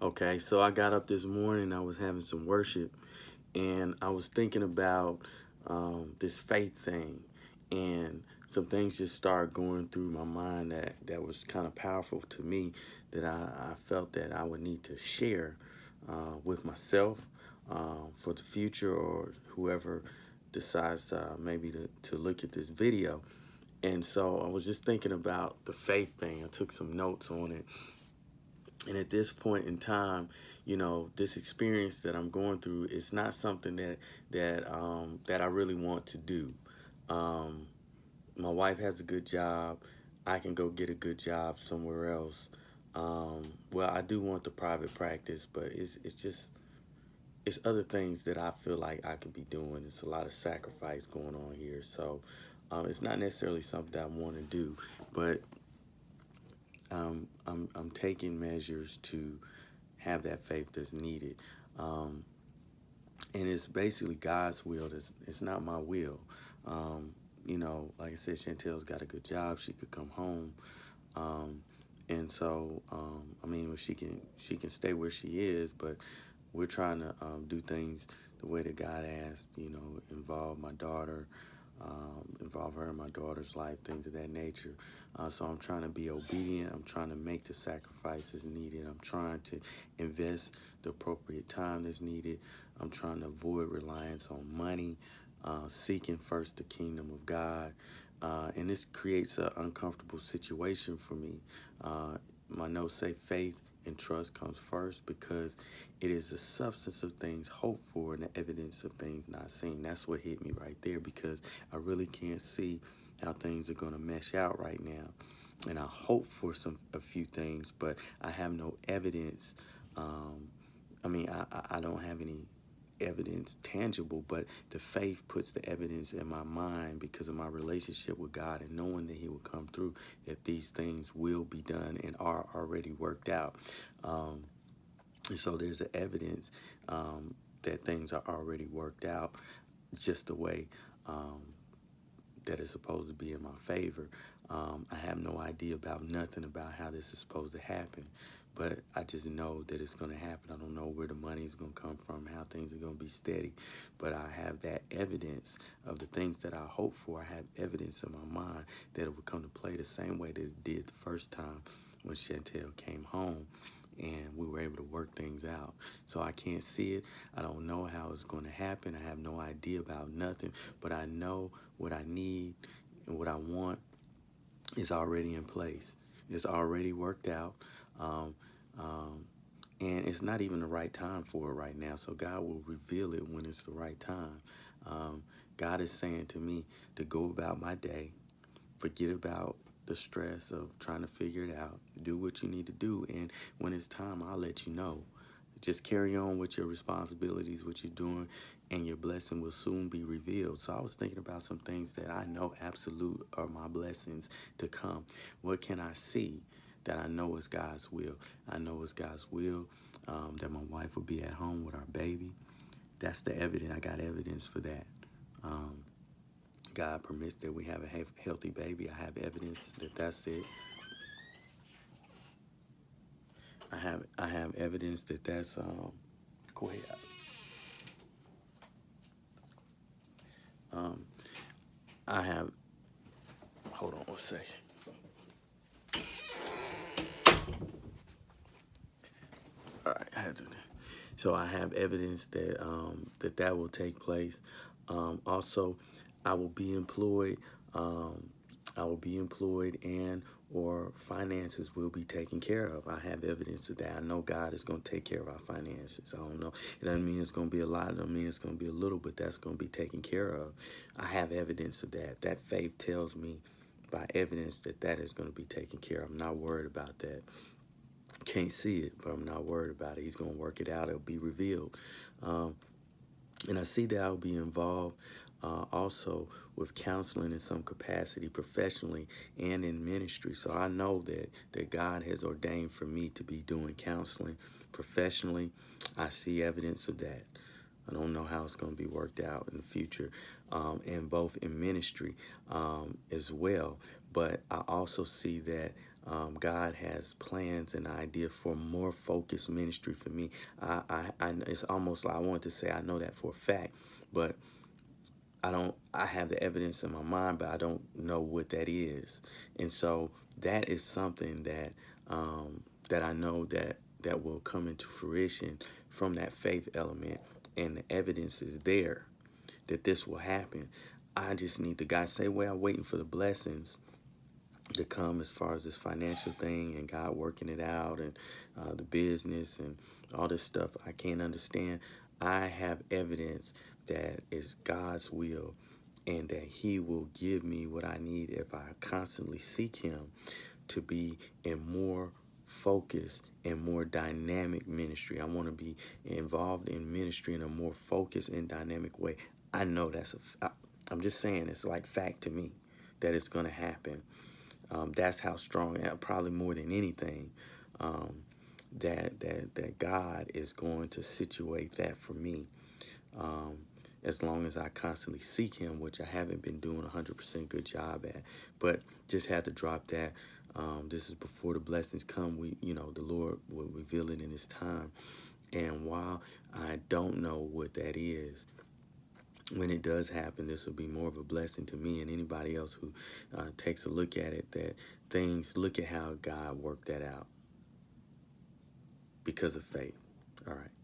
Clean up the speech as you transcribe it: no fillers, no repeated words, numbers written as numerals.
Okay, so I got up this morning, I was having some worship, and I was thinking about this faith thing, and some things just started going through my mind that was kind of powerful to me that I felt that I would need to share with myself for the future or whoever decides maybe to look at this video. And so I was just thinking about the faith thing. I took some notes on it. And at this point in time, this experience that I'm going through is not something that I really want to do. Um, my wife has a good job. I can go get a good job somewhere else. Well, I do want the private practice, but it's just it's other things that I feel like I could be doing. It's a lot of sacrifice going on here, so it's not necessarily something that I want to do, but I'm taking measures to have that faith that's needed. Um, and it's basically God's will. It's not my will. Like I said, Chantel's got a good job. She could come home. And so, I mean, she can stay where she is, but we're trying to do things the way that God asked, involve my daughter, involve her in my daughter's life, things of that nature. So I'm trying to be obedient. I'm trying to make the sacrifices needed. I'm trying to invest the appropriate time that's needed. I'm trying to avoid reliance on money, seeking first the kingdom of God. And this creates an uncomfortable situation for me. My notes say faith and trust comes first because it is the substance of things hoped for and the evidence of things not seen. That's what hit me right there because I really can't see how things are going to mesh out right now. And I hope for a few things, but I have no evidence. I don't have any evidence tangible, but the faith puts the evidence in my mind because of my relationship with God and knowing that He will come through, that these things will be done and are already worked out. And so there's the evidence that things are already worked out just the way that it's supposed to be in my favor. I have no idea about nothing about how this is supposed to happen, but I just know that it's going to happen. I don't know where the money is going to come from, how things are going to be steady, but I have that evidence of the things that I hope for. I have evidence in my mind that it will come to play the same way that it did the first time when Chantel came home and we were able to work things out. So I can't see it. I don't know how it's going to happen. I have no idea about nothing, but I know what I need and what I want is already in place. It's already worked out. Um, um, and it's not even the right time for it right now. So God will reveal it when it's the right time. Um, God is saying to me to go about my day, forget about the stress of trying to figure it out, do what you need to do. And when it's time, I'll let you know. Just carry on with your responsibilities, what you're doing, and your blessing will soon be revealed. So I was thinking about some things that I know absolute are my blessings to come. What can I see that I know is God's will? I know it's God's will that my wife will be at home with our baby. That's the evidence. I got evidence for that. Um, God permits that we have a healthy baby. I have evidence that that's it. I have evidence that that's go ahead. Um, I have hold on one second. All right, I had to. So I have evidence that will take place. Also, I will be employed. Um, I will be employed and or finances will be taken care of. I have evidence of that. I know God is going to take care of our finances. I don't know. It doesn't mean it's going to be a lot. It doesn't mean it's going to be a little, but that's going to be taken care of. I have evidence of that. That faith tells me by evidence that is going to be taken care of. I'm not worried about that. Can't see it, but I'm not worried about it. He's going to work it out. It'll be revealed. Um, and I see that I'll be involved also with counseling in some capacity professionally and in ministry. So I know that God has ordained for me to be doing counseling professionally. I see evidence of that. I don't know how it's going to be worked out in the future, and both in ministry as well. But I also see that God has plans and idea for more focused ministry for me. It's almost like I want to say I know that for a fact, but I have the evidence in my mind, but I don't know what that is. And so that is something that, that I know that will come into fruition from that faith element, and the evidence is there that this will happen. I just need the guy say, well, I'm waiting for the blessings to come as far as this financial thing and God working it out, and the business and all this stuff I can't understand. I have evidence that is God's will, and that he will give me what I need if I constantly seek him to be in more focused and more dynamic ministry. I want to be involved in ministry in a more focused and dynamic way. I know I'm just saying, it's like fact to me that it's going to happen. That's how strong, probably more than anything, that God is going to situate that for me. As long as I constantly seek him, which I haven't been doing 100% good job at, but just had to drop that. This is before the blessings come. The Lord will reveal it in his time. And while I don't know what that is, when it does happen, this will be more of a blessing to me and anybody else who takes a look at it, look at how God worked that out because of faith. All right.